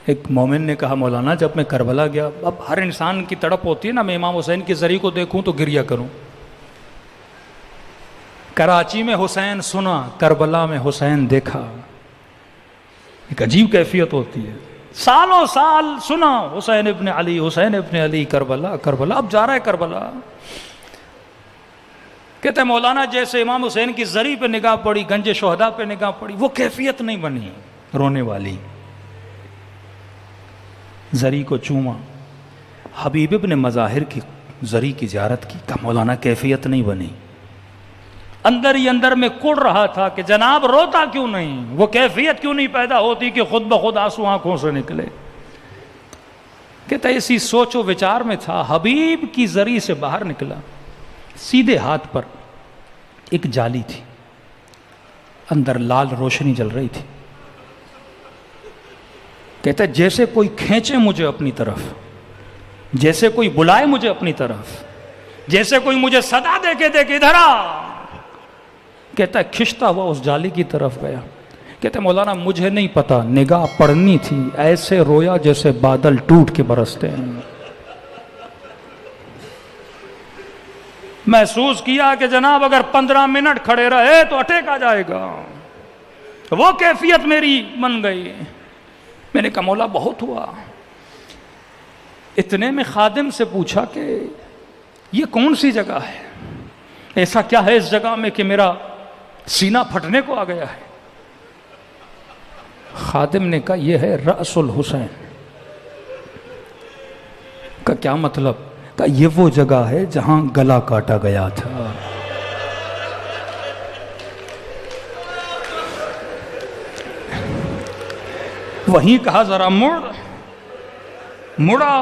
ایک مومن نے کہا مولانا جب میں کربلا گیا، اب ہر انسان کی تڑپ ہوتی ہے نا، میں امام حسین کی زری کو دیکھوں تو گریہ کروں. کراچی میں حسین سنا، کربلا میں حسین دیکھا. ایک عجیب کیفیت ہوتی ہے. سالوں سال سنا حسین ابن علی، حسین ابن علی، کربلا کربلا، اب جا رہا ہے کربلا. کہتے ہیں مولانا جیسے امام حسین کی زری پہ نگاہ پڑی، گنج شہداء پہ نگاہ پڑی، وہ کیفیت نہیں بنی رونے والی. زری کو چوما، حبیب ابن مظاہر کی زری کی زیارت کی، کہا مولانا کیفیت نہیں بنی. اندر ہی اندر میں کڑ رہا تھا کہ جناب روتا کیوں نہیں، وہ کیفیت کیوں نہیں پیدا ہوتی کہ خود بخود آنسو آنکھوں سے نکلے. کہتا اسی سوچ و وچار میں تھا، حبیب کی زری سے باہر نکلا. سیدھے ہاتھ پر ایک جالی تھی، اندر لال روشنی جل رہی تھی. کہتا ہے جیسے کوئی کھینچے مجھے اپنی طرف، جیسے کوئی بلائے مجھے اپنی طرف، جیسے کوئی مجھے صدا دے کے ادھر آ. کہتا ہے کھنچتا ہوا اس جالی کی طرف گیا. کہتا ہے مولانا مجھے نہیں پتا نگاہ پڑنی تھی، ایسے رویا جیسے بادل ٹوٹ کے برستے ہیں. محسوس کیا کہ جناب اگر 15 منٹ کھڑے رہے تو اٹیک آ جائے گا. وہ کیفیت میری بن گئی. میں نے کہا مولا بہت ہوا. اتنے میں خادم سے پوچھا کہ یہ کون سی جگہ ہے، ایسا کیا ہے اس جگہ میں کہ میرا سینہ پھٹنے کو آ گیا ہے. خادم نے کہا یہ ہے رأس الحسین. کا کیا مطلب؟ کہ یہ وہ جگہ ہے جہاں گلا کاٹا گیا تھا. وہیں کہا ذرا مڑا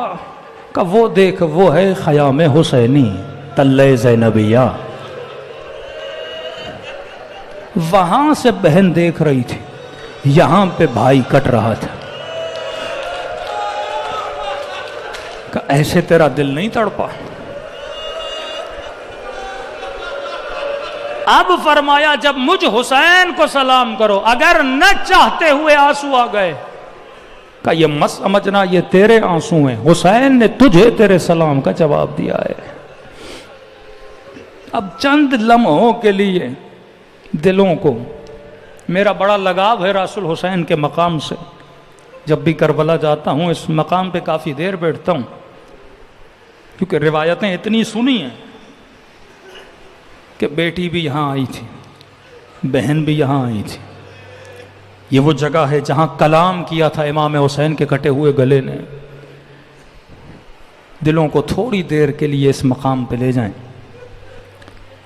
کہ وہ دیکھ وہ ہے خیام حسینی تلے زینبیہ. وہاں سے بہن دیکھ رہی تھی، یہاں پہ بھائی کٹ رہا تھا. کہ ایسے تیرا دل نہیں تڑپا؟ اب فرمایا جب مجھ حسین کو سلام کرو، اگر نہ چاہتے ہوئے آنسو آ گئے، کہ یہ مت سمجھنا یہ تیرے آنسو ہیں، حسین نے تجھے تیرے سلام کا جواب دیا ہے. اب چند لمحوں کے لیے دلوں کو، میرا بڑا لگاؤ ہے رسول حسین کے مقام سے. جب بھی کربلا جاتا ہوں اس مقام پہ کافی دیر بیٹھتا ہوں، کیونکہ روایتیں اتنی سنی ہیں کہ بیٹی بھی یہاں آئی تھی، بہن بھی یہاں آئی تھی. یہ وہ جگہ ہے جہاں کلام کیا تھا امام حسین کے کٹے ہوئے گلے نے. دلوں کو تھوڑی دیر کے لیے اس مقام پہ لے جائیں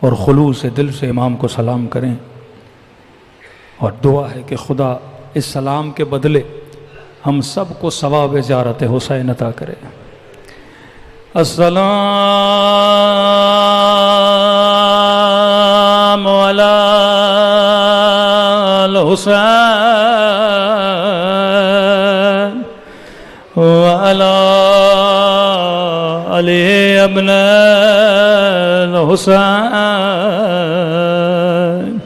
اور خلوص دل سے امام کو سلام کریں، اور دعا ہے کہ خدا اس سلام کے بدلے ہم سب کو ثواب زیارت حسین عطا کرے. السلام علی الحسین وعلی علی ابن الحسین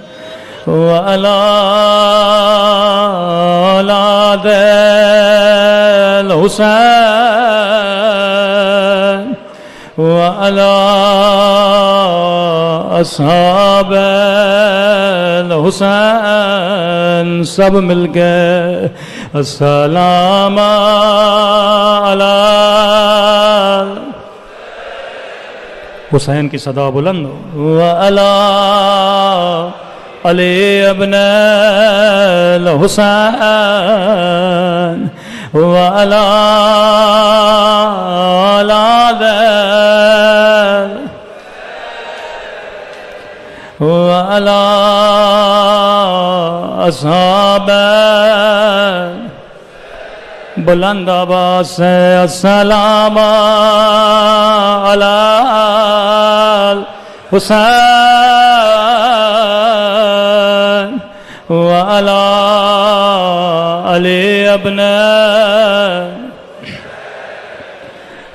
وعلی اولاد الحسین وعلی اصحاب الحسین. سب مل کے السلام علی حسین کی صدا بلند وعلی علی ابن الحسین وعلی اولاد وعلی اصحاب بلند آواز سے السلام علی الحسین وعلی علی ابن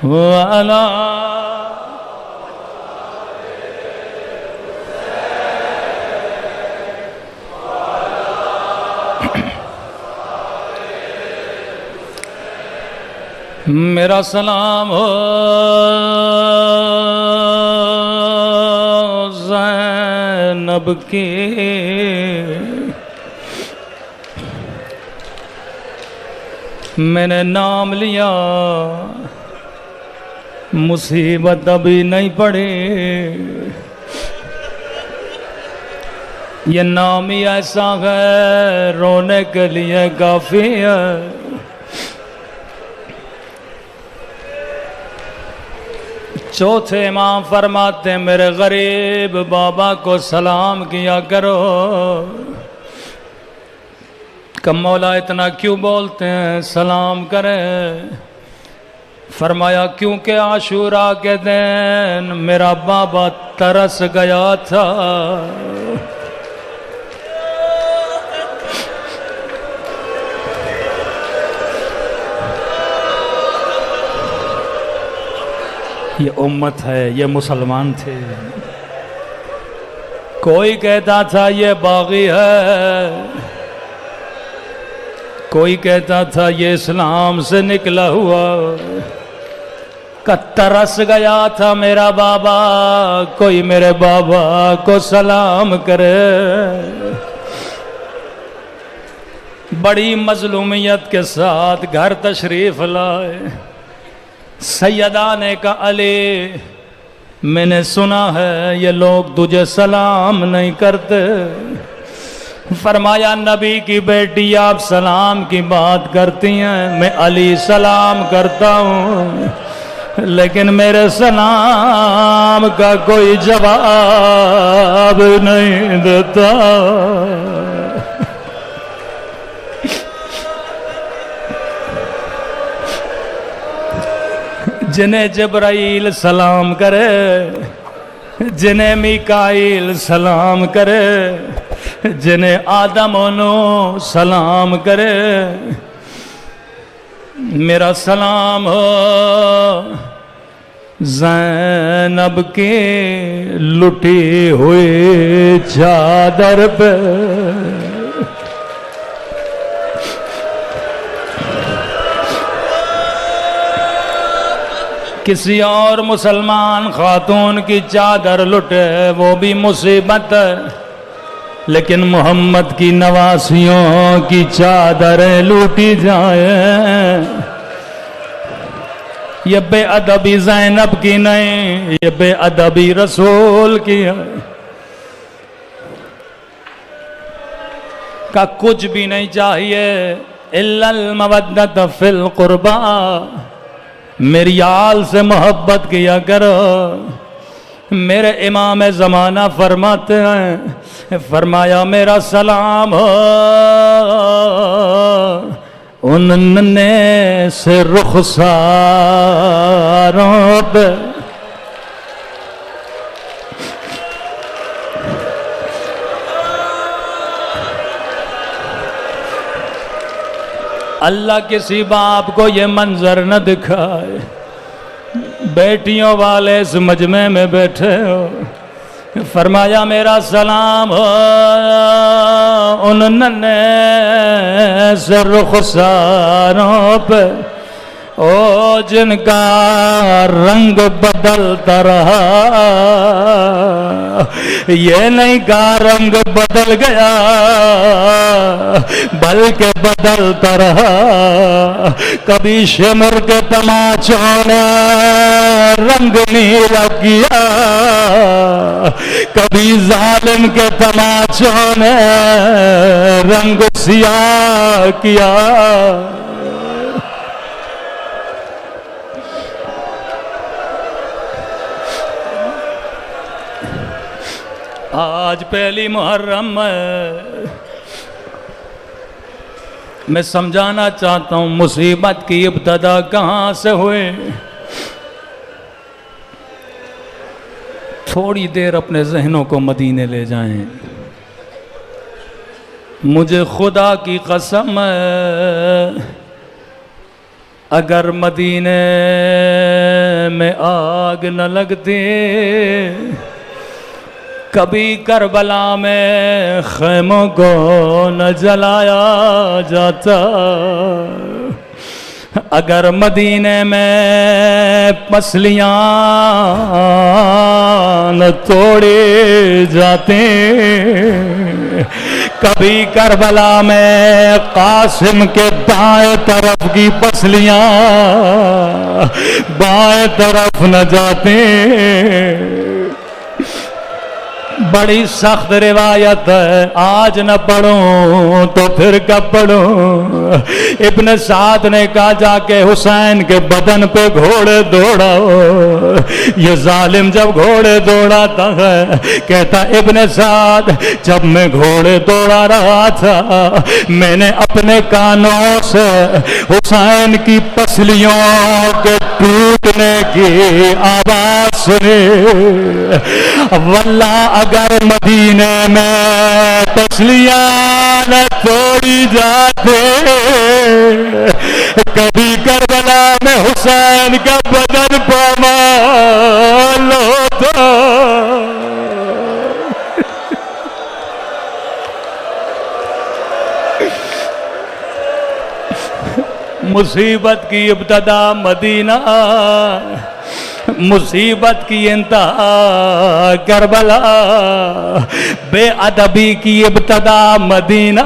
وعلی میرا سلام ہو زینب کی، میں نے نام لیا مصیبت ابھی نہیں پڑی، یہ نام ہی ایسا ہے رونے کے لیے کافی ہے۔ چوتھے امام فرماتے ہیں میرے غریب بابا کو سلام کیا کرو۔ کہ مولا اتنا کیوں بولتے ہیں سلام کرے؟ فرمایا کیونکہ عاشورہ کے دن میرا بابا ترس گیا تھا، یہ امت ہے، یہ مسلمان تھے۔ کوئی کہتا تھا یہ باغی ہے، کوئی کہتا تھا یہ اسلام سے نکلا ہوا، ترس گیا تھا میرا بابا، کوئی میرے بابا کو سلام کرے۔ بڑی مظلومیت کے ساتھ گھر تشریف لائے، سیدہ نے کہا علی میں نے سنا ہے یہ لوگ تجھے سلام نہیں کرتے۔ فرمایا نبی کی بیٹی آپ سلام کی بات کرتی ہیں، میں علی سلام کرتا ہوں لیکن میرے سلام کا کوئی جواب نہیں دیتا۔ جنہیں جبرائیل سلام کرے، جنہیں میکائیل سلام کرے، جنہیں آدم و نوح سلام کرے، میرا سلام ہو زینب کی لٹی ہوئی چادر پہ۔ کسی اور مسلمان خاتون کی چادر لٹے وہ بھی مصیبت ہے، لیکن محمد کی نواسیوں کی چادریں لوٹی جائیں، یہ بے ادبی زینب کی نہیں، یہ بے ادبی رسول کی ہے۔ کا کچھ بھی نہیں چاہیے الا المودۃ فی القربى، میری آل سے محبت کیا کرو۔ میرے امام زمانہ فرماتے ہیں، فرمایا میرا سلام ہو ان ننے سے رخساروں پہ، اللہ کسی باپ کو یہ منظر نہ دکھائے، بیٹیوں والے اس مجمع میں بیٹھے ہو، فرمایا میرا سلام ہو ان ننے سے رخساروں پہ، او جن کا رنگ بدلتا رہا، یہ نہیں کا رنگ بدل گیا بلکہ بدلتا رہا۔ کبھی شمر کے تماچوں نے رنگ نیلا کیا، کبھی ظالم کے تماچوں نے رنگ سیاہ کیا۔ آج پہلی محرم ہے، میں سمجھانا چاہتا ہوں مصیبت کی ابتدا کہاں سے ہوئے۔ تھوڑی دیر اپنے ذہنوں کو مدینے لے جائیں۔ مجھے خدا کی قسم ہے اگر مدینے میں آگ نہ لگتی، کبھی کربلا میں خیموں کو نہ جلایا جاتا، اگر مدینے میں پسلیاں نہ توڑے جاتے، کبھی کربلا میں قاسم کے دائیں طرف کی پسلیاں بائیں طرف نہ جاتے۔ بڑی سخت روایت ہے، آج نہ پڑھوں تو پھر کب پڑھوں۔ ابن سعد نے کہا جا کے حسین کے بدن پہ گھوڑے دوڑاؤ۔ یہ ظالم جب گھوڑے دوڑاتا ہے، کہتا ابن سعد جب میں گھوڑے دوڑا رہا تھا میں نے اپنے کانوں سے حسین کی پسلیوں کے ٹوٹنے کی آواز سنی۔ واللہ اگر مدینے میں پسلیاں نہ توڑی جاتے، کبھی کربلا میں حسین کا بدن پامال ہوتا۔ مصیبت کی ابتدا مدینہ، مصیبت کی انتہا کربلا، بے ادبی کی ابتدا مدینہ،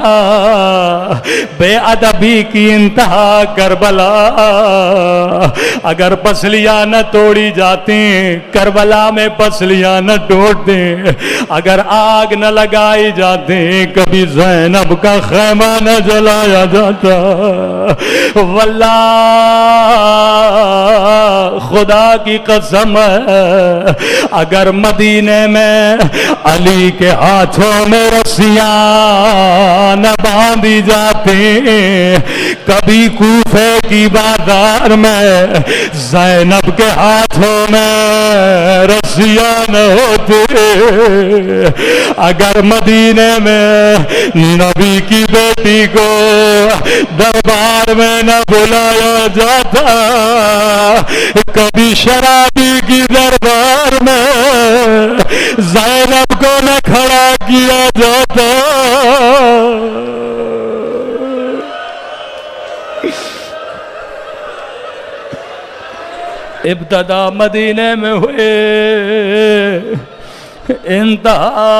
بے ادبی کی انتہا کربلا۔ اگر پسلیاں نہ توڑی جاتی کربلا میں پسلیاں نہ ٹوٹتے، اگر آگ نہ لگائی جاتی کبھی زینب کا خیمہ نہ جلایا جاتا۔ واللہ خدا کی قسم ہے، اگر مدینے میں علی کے ہاتھوں میں رسیاں نہ باندھی جاتی، کبھی کوفے کی بازار میں زینب کے ہاتھوں میں رسیاں نہ ہوتی، اگر مدینے میں نبی کی بیٹی کو دربار میں نہ بلایا جاتا، کبھی شرابی کی دربار میں زینب کو نہ کھڑا کیا جاتا۔ ابتدا مدینے میں ہوئے، انتہا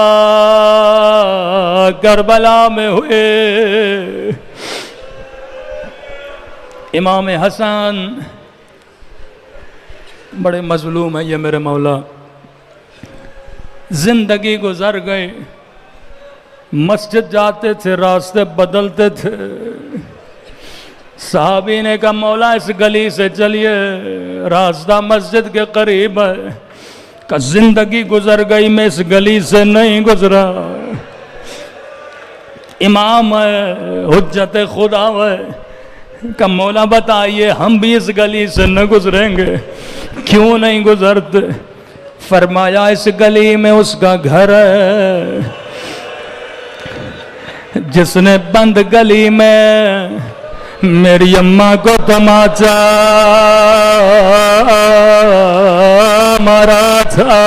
کربلا میں ہوئے۔ امام حسن بڑے مظلوم ہیں یہ میرے مولا، زندگی گزر گئے، مسجد جاتے تھے راستے بدلتے تھے، صحابی نے کہا مولا اس گلی سے چلیے راستہ مسجد کے قریب ہے، کہ زندگی گزر گئی میں اس گلی سے نہیں گزرا، امام ہے حجت خدا ہے، کہ مولا بتائیے ہم بھی اس گلی سے نہ گزریں گے، کیوں نہیں گزرتے؟ فرمایا اس گلی میں اس کا گھر ہے جس نے بند گلی میں میری اماں کو تماچا مارا تھا۔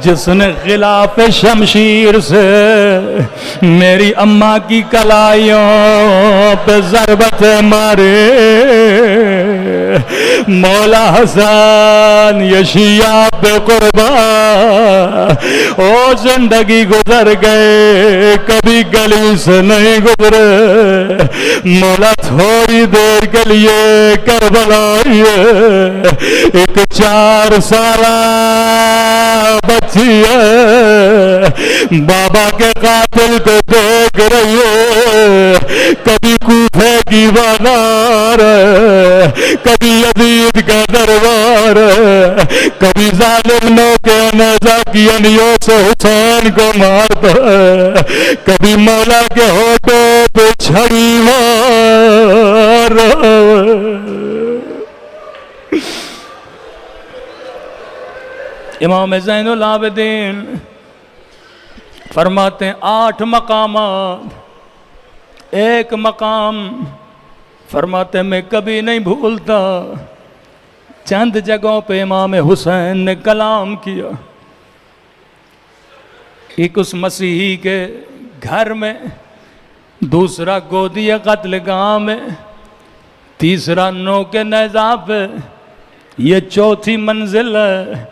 جس نے غلاف شمشیر سے میری اماں کی کلائیوں پہ ضربت مارے، مولا حسن یہ شیعہ پہ قربان، او زندگی گزر گئے کبھی گلی سے نہیں گزرے، مولا تھوڑی دیر کے لیے کربلا ایک 4 سالہ بچی ہے بابا کے قاتل کو دیکھ رہی ہے، کبھی کوفے کی بازار ہے، کبھی یزید کا دربار ہے، کبھی ظالم نو کے نیزہ کی انیوں سے حسین کو مارتا ہے، کبھی مولا کے ہونٹوں پہ چھڑی مار امام زین العابدین فرماتے ہیں 8 مقامات، ایک مقام فرماتے ہیں میں کبھی نہیں بھولتا، چند جگہوں پہ امام حسین نے کلام کیا، ایک اس مسیحی کے گھر میں، دوسرا گودی قتل گاہ میں، تیسرا نو کے نیزہ پہ، یہ چوتھی منزل ہے۔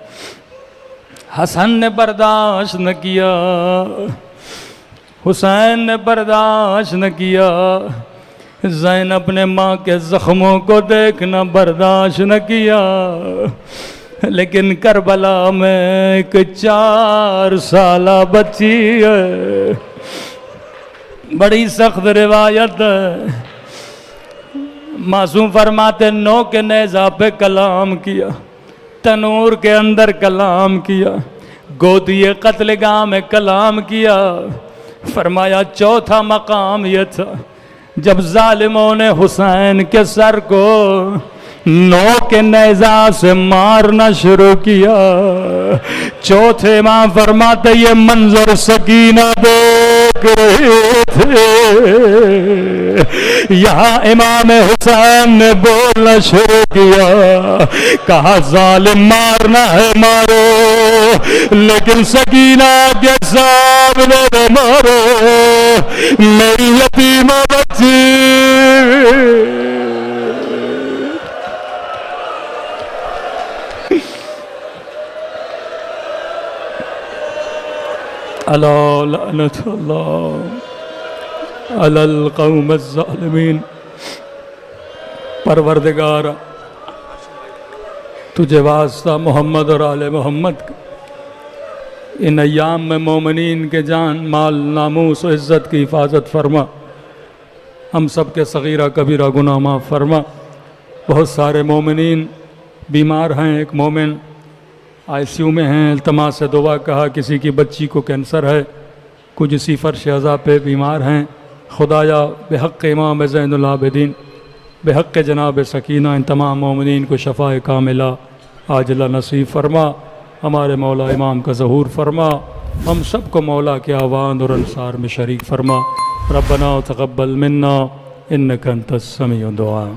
حسن نے برداشت نہ کیا، حسین نے برداشت نہ کیا، زینب نے ماں کے زخموں کو دیکھنا برداشت نہ کیا، لیکن کربلا میں ایک 4 سالہ بچی ہے، بڑی سخت روایت ہے۔ معصوم فرماتے 9 کے نیزہ پہ کلام کیا، تنور کے اندر کلام کیا، گودی قتل گاہ میں کلام کیا۔ فرمایا چوتھا مقام یہ تھا جب ظالموں نے حسین کے سر کو 9 کے نیزہ سے مارنا شروع کیا۔ چوتھے امام فرماتے یہ منظر سکینہ دیکھ رہے تھے، یہاں امام حسین نے بولنا شروع کیا، کہا ظالم مارنا ہے مارو، لیکن سکینہ کے سامنے نہ مارو، میری یتیمہ بچی۔ الا لعنت اللہ علی القوم الظالمین۔ پروردگار تجھے واسطہ محمد اور آل محمد کا، ان ایام میں مومنین کے جان مال ناموس و عزت کی حفاظت فرما، ہم سب کے صغیرہ کبیرہ گناہ معاف فرما۔ بہت سارے مومنین بیمار ہیں، ایک مومن ICU میں ہیں، التماس سے دعا کہا، کسی کی بچی کو کینسر ہے، کچھ اسی فرش عزا پہ بیمار ہیں، خدایا بحق امام زین العابدین، بحق جناب سکینہ ان تمام مومنین کو شفاء کاملہ عاجلہ نصیب فرما، ہمارے مولا امام کا ظہور فرما، ہم سب کو مولا کے آوان اور انصار میں شریک فرما۔ ربنا تقبل منا انک انت السمیع الدعاء۔